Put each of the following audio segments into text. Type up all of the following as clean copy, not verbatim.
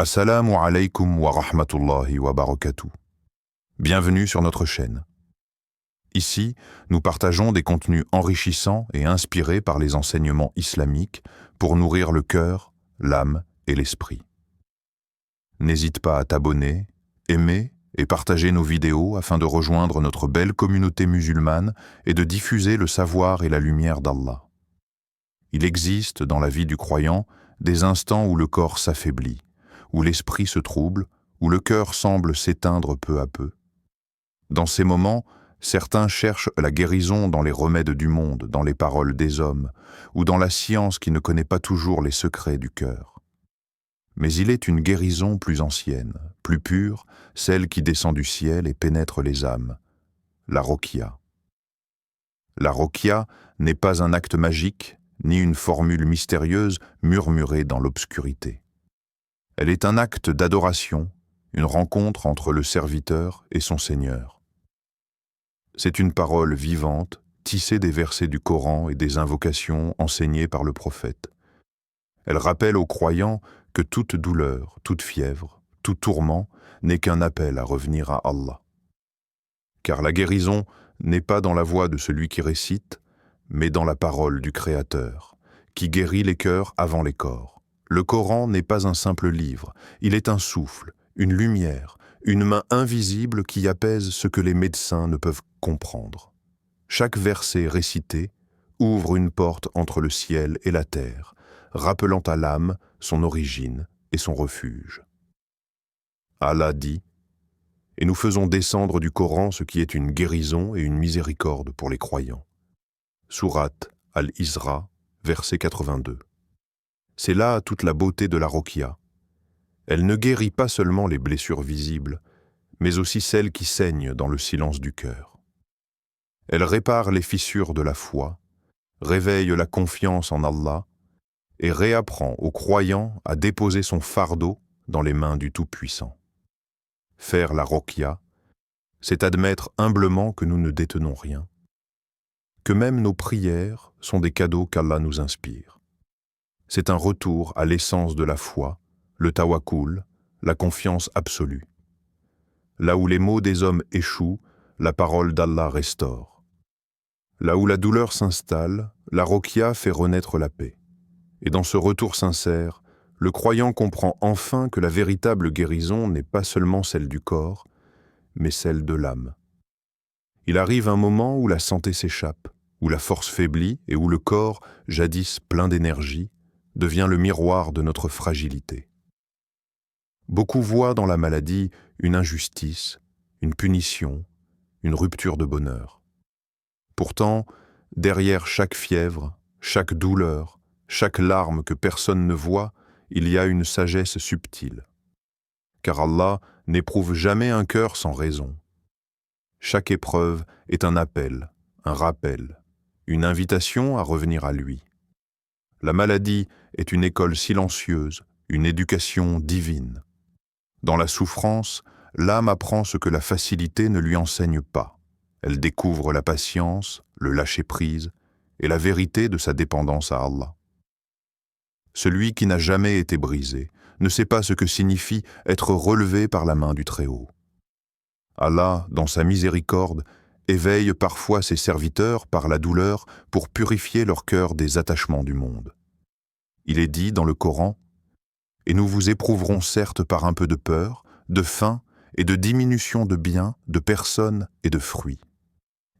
Assalamu alaikum wa rahmatullahi wa barakatuh. Bienvenue sur notre chaîne. Ici, nous partageons des contenus enrichissants et inspirés par les enseignements islamiques pour nourrir le cœur, l'âme et l'esprit. N'hésite pas à t'abonner, aimer et partager nos vidéos afin de rejoindre notre belle communauté musulmane et de diffuser le savoir et la lumière d'Allah. Il existe dans la vie du croyant des instants où le corps s'affaiblit, où l'esprit se trouble, où le cœur semble s'éteindre peu à peu. Dans ces moments, certains cherchent la guérison dans les remèdes du monde, dans les paroles des hommes, ou dans la science qui ne connaît pas toujours les secrets du cœur. Mais il est une guérison plus ancienne, plus pure, celle qui descend du ciel et pénètre les âmes, la Roqya. La Roqya n'est pas un acte magique, ni une formule mystérieuse murmurée dans l'obscurité. Elle est un acte d'adoration, une rencontre entre le serviteur et son Seigneur. C'est une parole vivante, tissée des versets du Coran et des invocations enseignées par le prophète. Elle rappelle aux croyants que toute douleur, toute fièvre, tout tourment n'est qu'un appel à revenir à Allah. Car la guérison n'est pas dans la voix de celui qui récite, mais dans la parole du Créateur, qui guérit les cœurs avant les corps. Le Coran n'est pas un simple livre, il est un souffle, une lumière, une main invisible qui apaise ce que les médecins ne peuvent comprendre. Chaque verset récité ouvre une porte entre le ciel et la terre, rappelant à l'âme son origine et son refuge. Allah dit « Et nous faisons descendre du Coran ce qui est une guérison et une miséricorde pour les croyants. » Sourate Al-Isra, verset 82. C'est là toute la beauté de la Roqya. Elle ne guérit pas seulement les blessures visibles, mais aussi celles qui saignent dans le silence du cœur. Elle répare les fissures de la foi, réveille la confiance en Allah et réapprend au croyant à déposer son fardeau dans les mains du Tout-Puissant. Faire la Roqya, c'est admettre humblement que nous ne détenons rien, que même nos prières sont des cadeaux qu'Allah nous inspire. C'est un retour à l'essence de la foi, le tawakkul, la confiance absolue. Là où les mots des hommes échouent, la parole d'Allah restaure. Là où la douleur s'installe, la Roqya fait renaître la paix. Et dans ce retour sincère, le croyant comprend enfin que la véritable guérison n'est pas seulement celle du corps, mais celle de l'âme. Il arrive un moment où la santé s'échappe, où la force faiblit et où le corps, jadis plein d'énergie, devient le miroir de notre fragilité. Beaucoup voient dans la maladie une injustice, une punition, une rupture de bonheur. Pourtant, derrière chaque fièvre, chaque douleur, chaque larme que personne ne voit, il y a une sagesse subtile. Car Allah n'éprouve jamais un cœur sans raison. Chaque épreuve est un appel, un rappel, une invitation à revenir à lui. La maladie est une école silencieuse, une éducation divine. Dans la souffrance, l'âme apprend ce que la facilité ne lui enseigne pas. Elle découvre la patience, le lâcher-prise et la vérité de sa dépendance à Allah. Celui qui n'a jamais été brisé ne sait pas ce que signifie être relevé par la main du Très-Haut. Allah, dans sa miséricorde, éveille parfois ses serviteurs par la douleur pour purifier leur cœur des attachements du monde. Il est dit dans le Coran « Et nous vous éprouverons certes par un peu de peur, de faim et de diminution de biens, de personnes et de fruits.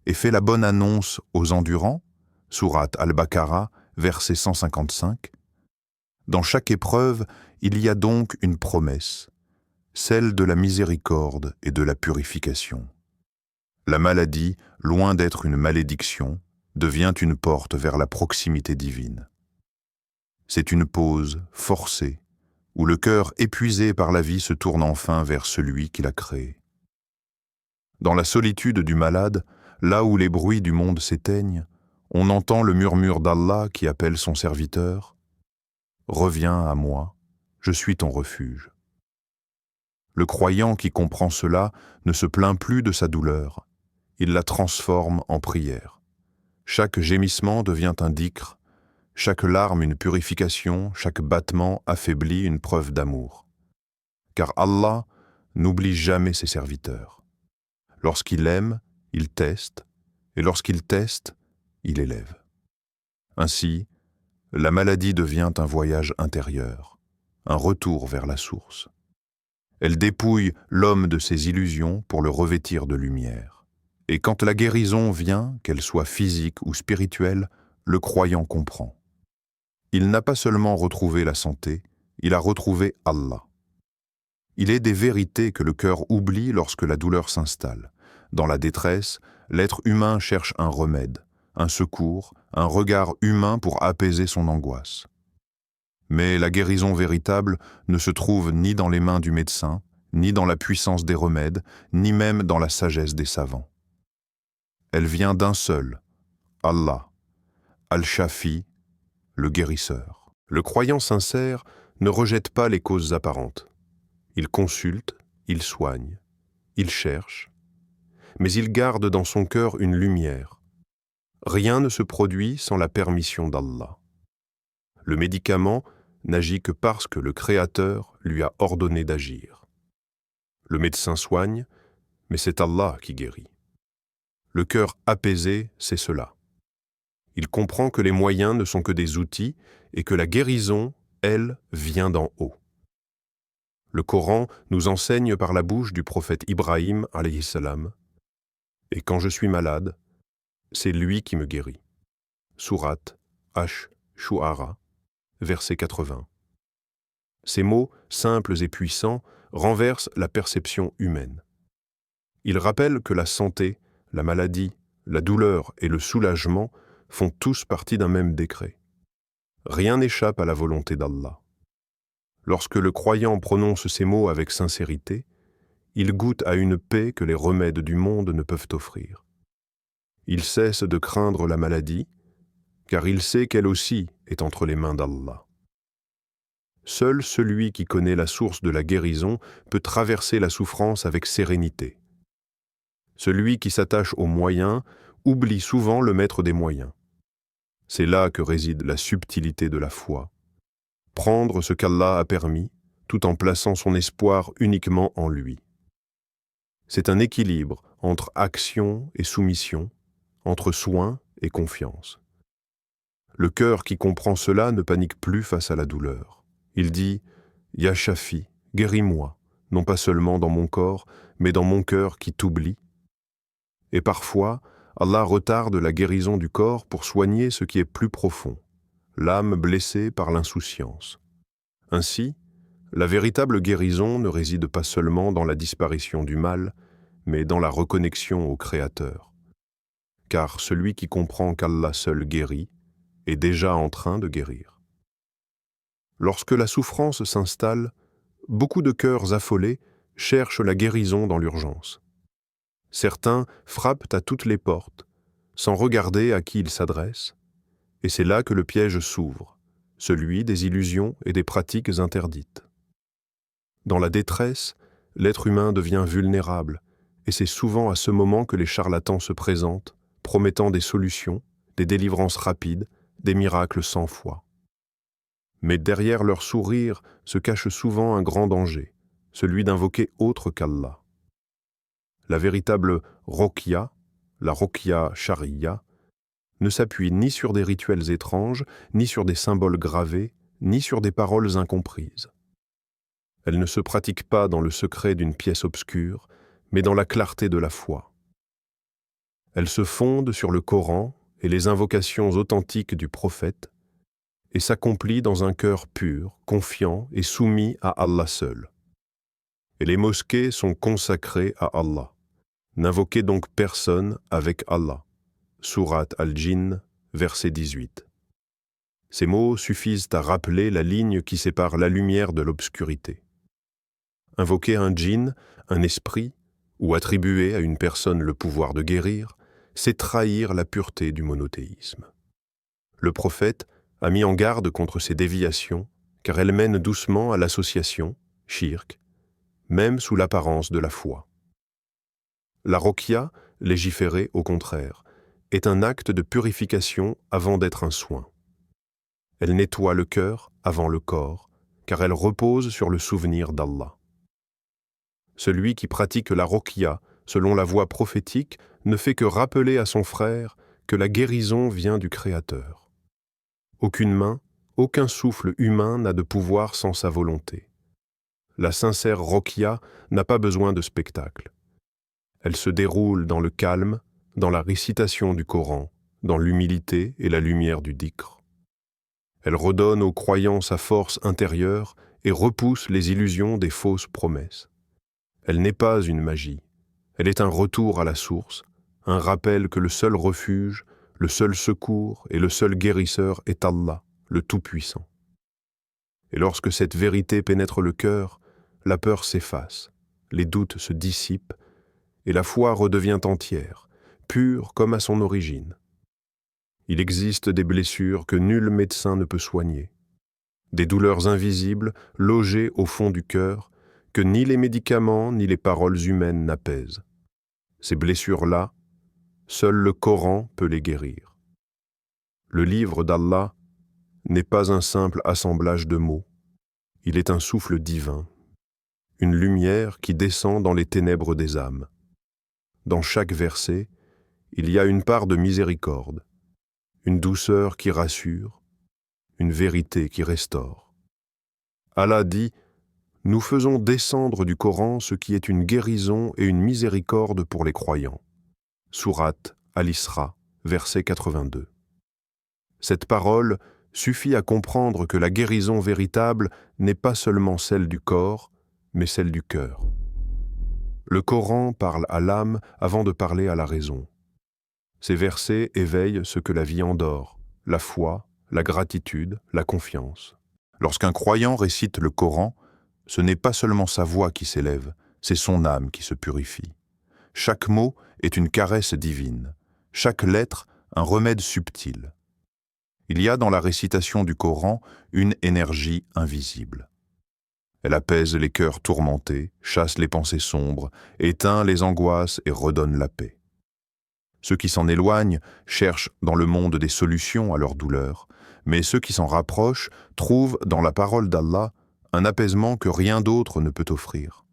Et fais la bonne annonce aux endurants » Sourate Al-Baqarah, verset 155. Dans chaque épreuve, il y a donc une promesse, celle de la miséricorde et de la purification. La maladie, loin d'être une malédiction, devient une porte vers la proximité divine. C'est une pause forcée, où le cœur épuisé par la vie se tourne enfin vers celui qui l'a créé. Dans la solitude du malade, là où les bruits du monde s'éteignent, on entend le murmure d'Allah qui appelle son serviteur « Reviens à moi, je suis ton refuge ». Le croyant qui comprend cela ne se plaint plus de sa douleur, il la transforme en prière. Chaque gémissement devient un dhikr, chaque larme une purification, chaque battement affaiblit une preuve d'amour. car Allah n'oublie jamais ses serviteurs. Lorsqu'il aime, il teste, et lorsqu'il teste, il élève. Ainsi, la maladie devient un voyage intérieur, un retour vers la source. Elle dépouille l'homme de ses illusions pour le revêtir de lumière. Et quand la guérison vient, qu'elle soit physique ou spirituelle, le croyant comprend. Il n'a pas seulement retrouvé la santé, il a retrouvé Allah. Il est des vérités que le cœur oublie lorsque la douleur s'installe. Dans la détresse, l'être humain cherche un remède, un secours, un regard humain pour apaiser son angoisse. Mais la guérison véritable ne se trouve ni dans les mains du médecin, ni dans la puissance des remèdes, ni même dans la sagesse des savants. Elle vient d'un seul, Allah, Al-Shafi, le guérisseur. Le croyant sincère ne rejette pas les causes apparentes. Il consulte, il soigne, il cherche, mais il garde dans son cœur une lumière. Rien ne se produit sans la permission d'Allah. Le médicament n'agit que parce que le Créateur lui a ordonné d'agir. Le médecin soigne, mais c'est Allah qui guérit. Le cœur apaisé, c'est cela. Il comprend que les moyens ne sont que des outils et que la guérison, elle, vient d'en haut. Le Coran nous enseigne par la bouche du prophète Ibrahim, alayhi salam, « Et quand je suis malade, c'est lui qui me guérit. » Sourate Ash-Shu'ara, verset 80. Ces mots, simples et puissants, renversent la perception humaine. Ils rappellent que la santé, la maladie, la douleur et le soulagement font tous partie d'un même décret. Rien n'échappe à la volonté d'Allah. Lorsque le croyant prononce ces mots avec sincérité, il goûte à une paix que les remèdes du monde ne peuvent offrir. Il cesse de craindre la maladie, car il sait qu'elle aussi est entre les mains d'Allah. Seul celui qui connaît la source de la guérison peut traverser la souffrance avec sérénité. Celui qui s'attache aux moyens oublie souvent le maître des moyens. C'est là que réside la subtilité de la foi. Prendre ce qu'Allah a permis, tout en plaçant son espoir uniquement en lui. C'est un équilibre entre action et soumission, entre soin et confiance. Le cœur qui comprend cela ne panique plus face à la douleur. Il dit « Ya Shafi, guéris-moi, non pas seulement dans mon corps, mais dans mon cœur qui t'oublie. » Et parfois, Allah retarde la guérison du corps pour soigner ce qui est plus profond, l'âme blessée par l'insouciance. Ainsi, la véritable guérison ne réside pas seulement dans la disparition du mal, mais dans la reconnexion au Créateur. Car celui qui comprend qu'Allah seul guérit est déjà en train de guérir. Lorsque la souffrance s'installe, beaucoup de cœurs affolés cherchent la guérison dans l'urgence. Certains frappent à toutes les portes, sans regarder à qui ils s'adressent, et c'est là que le piège s'ouvre, celui des illusions et des pratiques interdites. Dans la détresse, l'être humain devient vulnérable, et c'est souvent à ce moment que les charlatans se présentent, promettant des solutions, des délivrances rapides, des miracles sans foi. Mais derrière leur sourire se cache souvent un grand danger, celui d'invoquer autre qu'Allah. La véritable Roqya, la Roqya Shariya, ne s'appuie ni sur des rituels étranges, ni sur des symboles gravés, ni sur des paroles incomprises. Elle ne se pratique pas dans le secret d'une pièce obscure, mais dans la clarté de la foi. Elle se fonde sur le Coran et les invocations authentiques du prophète et s'accomplit dans un cœur pur, confiant et soumis à Allah seul. Et les mosquées sont consacrées à Allah. N'invoquez donc personne avec Allah. Sourate Al-Jinn, verset 18. Ces mots suffisent à rappeler la ligne qui sépare la lumière de l'obscurité. Invoquer un djinn, un esprit, ou attribuer à une personne le pouvoir de guérir, c'est trahir la pureté du monothéisme. Le prophète a mis en garde contre ces déviations, car elles mènent doucement à l'association, shirk, même sous l'apparence de la foi. La Roqya, légiférée au contraire, est un acte de purification avant d'être un soin. Elle nettoie le cœur avant le corps, car elle repose sur le souvenir d'Allah. Celui qui pratique la roqya, selon la voie prophétique, ne fait que rappeler à son frère que la guérison vient du Créateur. Aucune main, aucun souffle humain n'a de pouvoir sans sa volonté. La sincère roqya n'a pas besoin de spectacle. Elle se déroule dans le calme, dans la récitation du Coran, dans l'humilité et la lumière du dhikr. Elle redonne aux croyants sa force intérieure et repousse les illusions des fausses promesses. Elle n'est pas une magie, elle est un retour à la source, un rappel que le seul refuge, le seul secours et le seul guérisseur est Allah, le Tout-Puissant. Et lorsque cette vérité pénètre le cœur, la peur s'efface, les doutes se dissipent et la foi redevient entière, pure comme à son origine. Il existe des blessures que nul médecin ne peut soigner, des douleurs invisibles logées au fond du cœur que ni les médicaments ni les paroles humaines n'apaisent. Ces blessures-là, seul le Coran peut les guérir. Le livre d'Allah n'est pas un simple assemblage de mots, il est un souffle divin, une lumière qui descend dans les ténèbres des âmes. Dans chaque verset, il y a une part de miséricorde, une douceur qui rassure, une vérité qui restaure. Allah dit « Nous faisons descendre du Coran ce qui est une guérison et une miséricorde pour les croyants. » Sourate Al-Isra, verset 82. Cette parole suffit à comprendre que la guérison véritable n'est pas seulement celle du corps, mais celle du cœur. Le Coran parle à l'âme avant de parler à la raison. Ces versets éveillent ce que la vie endort, la foi, la gratitude, la confiance. Lorsqu'un croyant récite le Coran, ce n'est pas seulement sa voix qui s'élève, c'est son âme qui se purifie. Chaque mot est une caresse divine, chaque lettre un remède subtil. Il y a dans la récitation du Coran une énergie invisible. Elle apaise les cœurs tourmentés, chasse les pensées sombres, éteint les angoisses et redonne la paix. Ceux qui s'en éloignent cherchent dans le monde des solutions à leurs douleurs, mais ceux qui s'en rapprochent trouvent dans la parole d'Allah un apaisement que rien d'autre ne peut offrir.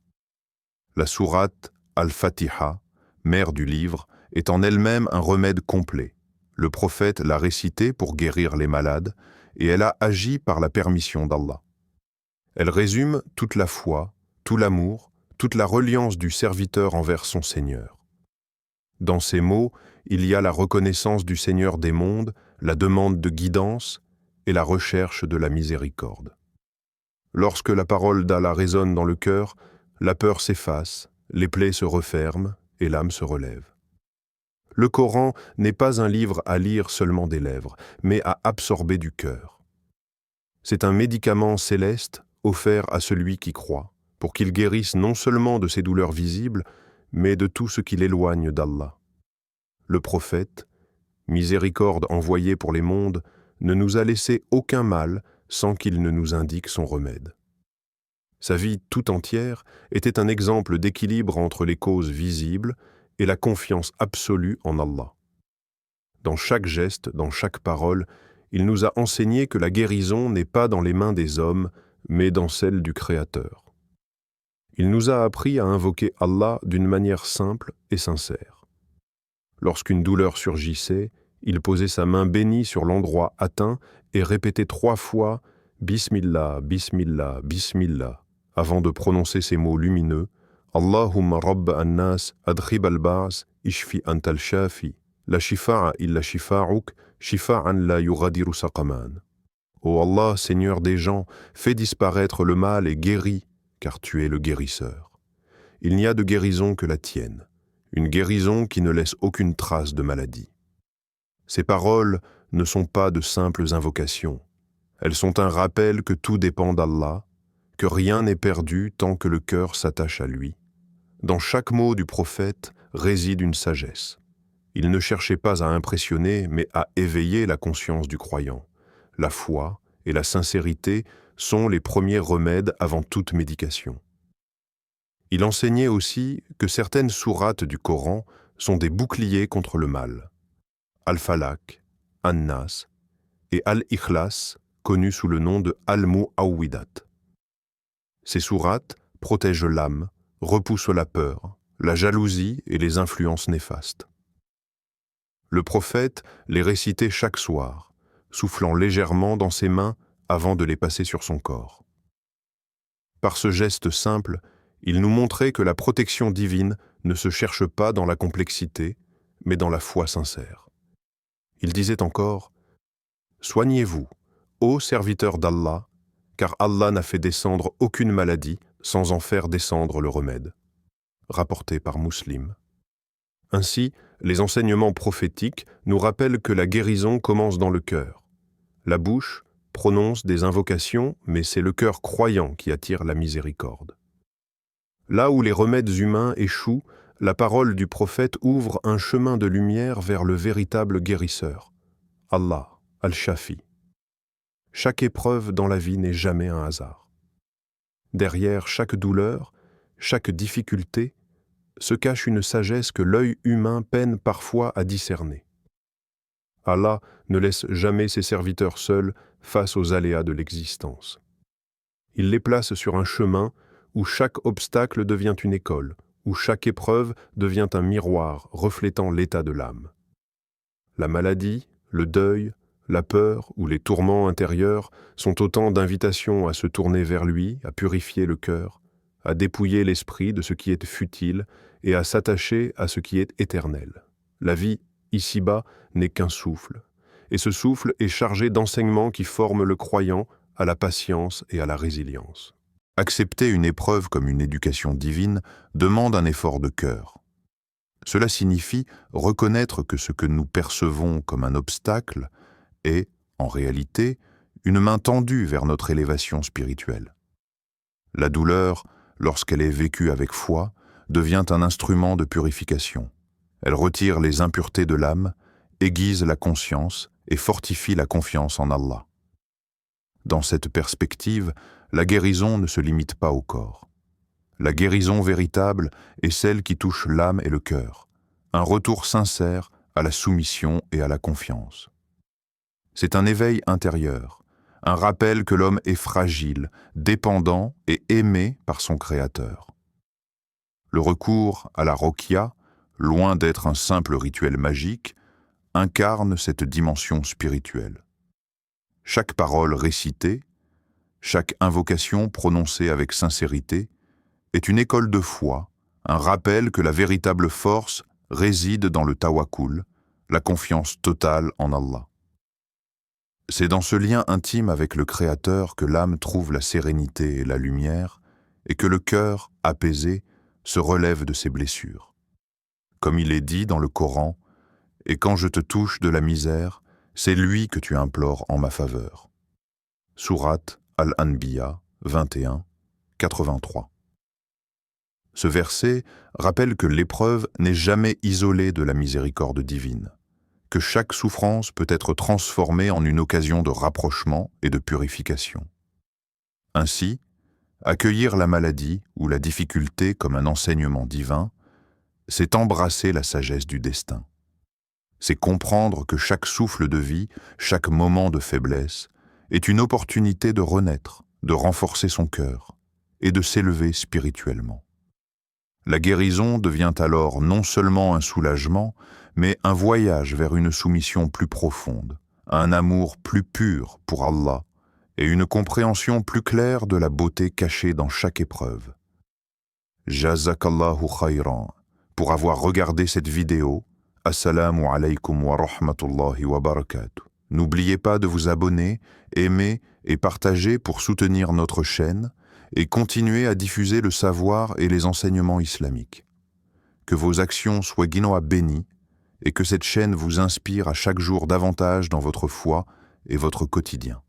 La sourate Al-Fatiha, mère du livre, est en elle-même un remède complet. Le prophète l'a récitée pour guérir les malades et elle a agi par la permission d'Allah. Elle résume toute la foi, tout l'amour, toute la reliance du serviteur envers son Seigneur. Dans ces mots, il y a la reconnaissance du Seigneur des mondes, la demande de guidance et la recherche de la miséricorde. Lorsque la parole d'Allah résonne dans le cœur, la peur s'efface, les plaies se referment et l'âme se relève. Le Coran n'est pas un livre à lire seulement des lèvres, mais à absorber du cœur. C'est un médicament céleste offert à celui qui croit, pour qu'il guérisse non seulement de ses douleurs visibles, mais de tout ce qui l'éloigne d'Allah. Le prophète, miséricorde envoyé pour les mondes, ne nous a laissé aucun mal sans qu'il ne nous indique son remède. Sa vie tout entière était un exemple d'équilibre entre les causes visibles et la confiance absolue en Allah. Dans chaque geste, dans chaque parole, il nous a enseigné que la guérison n'est pas dans les mains des hommes, mais dans celles du Créateur. Il nous a appris à invoquer Allah d'une manière simple et sincère. Lorsqu'une douleur surgissait, il posait sa main bénie sur l'endroit atteint et répétait 3 fois « Bismillah, Bismillah, Bismillah » avant de prononcer ces mots lumineux « Allahumma Rabb an-nas adkhib al-ba'as ishfi antal shafi la shifa'a illa shifa'uk shifa'an la yughadiru saqaman » Ô Allah, Seigneur des gens, fais disparaître le mal et guéris, car tu es le guérisseur. Il n'y a de guérison que la tienne, une guérison qui ne laisse aucune trace de maladie. Ces paroles ne sont pas de simples invocations. Elles sont un rappel que tout dépend d'Allah, que rien n'est perdu tant que le cœur s'attache à lui. Dans chaque mot du prophète réside une sagesse. Il ne cherchait pas à impressionner, mais à éveiller la conscience du croyant. La foi et la sincérité sont les premiers remèdes avant toute médication. Il enseignait aussi que certaines sourates du Coran sont des boucliers contre le mal. Al-Falaq, An-Nas et Al-Ikhlas, connus sous le nom de Al-Mu'awwidat. Ces sourates protègent l'âme, repousse la peur, la jalousie et les influences néfastes. Le prophète les récitait chaque soir, soufflant légèrement dans ses mains avant de les passer sur son corps. Par ce geste simple, il nous montrait que la protection divine ne se cherche pas dans la complexité, mais dans la foi sincère. Il disait encore « Soignez-vous, ô serviteurs d'Allah, car Allah n'a fait descendre aucune maladie sans en faire descendre le remède. » Rapporté par Muslim. Ainsi, les enseignements prophétiques nous rappellent que la guérison commence dans le cœur. La bouche prononce des invocations, mais c'est le cœur croyant qui attire la miséricorde. Là où les remèdes humains échouent, la parole du prophète ouvre un chemin de lumière vers le véritable guérisseur, Allah, Al-Shafi. Chaque épreuve dans la vie n'est jamais un hasard. Derrière chaque douleur, chaque difficulté, se cache une sagesse que l'œil humain peine parfois à discerner. Allah ne laisse jamais ses serviteurs seuls face aux aléas de l'existence. Il les place sur un chemin où chaque obstacle devient une école, où chaque épreuve devient un miroir reflétant l'état de l'âme. La maladie, le deuil, la peur ou les tourments intérieurs sont autant d'invitations à se tourner vers lui, à purifier le cœur, à dépouiller l'esprit de ce qui est futile et à s'attacher à ce qui est éternel. La vie, ici-bas, n'est qu'un souffle, et ce souffle est chargé d'enseignements qui forment le croyant à la patience et à la résilience. Accepter une épreuve comme une éducation divine demande un effort de cœur. Cela signifie reconnaître que ce que nous percevons comme un obstacle est, en réalité, une main tendue vers notre élévation spirituelle. La douleur, lorsqu'elle est vécue avec foi, devient un instrument de purification. Elle retire les impuretés de l'âme, aiguise la conscience et fortifie la confiance en Allah. Dans cette perspective, la guérison ne se limite pas au corps. La guérison véritable est celle qui touche l'âme et le cœur, un retour sincère à la soumission et à la confiance. C'est un éveil intérieur, un rappel que l'homme est fragile, dépendant et aimé par son Créateur. Le recours à la roqya, loin d'être un simple rituel magique, incarne cette dimension spirituelle. Chaque parole récitée, chaque invocation prononcée avec sincérité est une école de foi, un rappel que la véritable force réside dans le tawakkul, la confiance totale en Allah. C'est dans ce lien intime avec le Créateur que l'âme trouve la sérénité et la lumière, et que le cœur, apaisé, se relève de ses blessures. Comme il est dit dans le Coran, « Et quand je te touche de la misère, c'est lui que tu implores en ma faveur. » Sourate Al-Anbiya 21, 83. Ce verset rappelle que l'épreuve n'est jamais isolée de la miséricorde divine, que chaque souffrance peut être transformée en une occasion de rapprochement et de purification. Ainsi, accueillir la maladie ou la difficulté comme un enseignement divin, c'est embrasser la sagesse du destin. C'est comprendre que chaque souffle de vie, chaque moment de faiblesse, est une opportunité de renaître, de renforcer son cœur et de s'élever spirituellement. La guérison devient alors non seulement un soulagement, mais un voyage vers une soumission plus profonde, un amour plus pur pour Allah et une compréhension plus claire de la beauté cachée dans chaque épreuve. Jazakallahu khayran pour avoir regardé cette vidéo. Assalamu alaykum wa rahmatullahi wa barakatuh. N'oubliez pas de vous abonner, aimer et partager pour soutenir notre chaîne et continuer à diffuser le savoir et les enseignements islamiques. Que vos actions soient guinoa bénies et que cette chaîne vous inspire à chaque jour davantage dans votre foi et votre quotidien.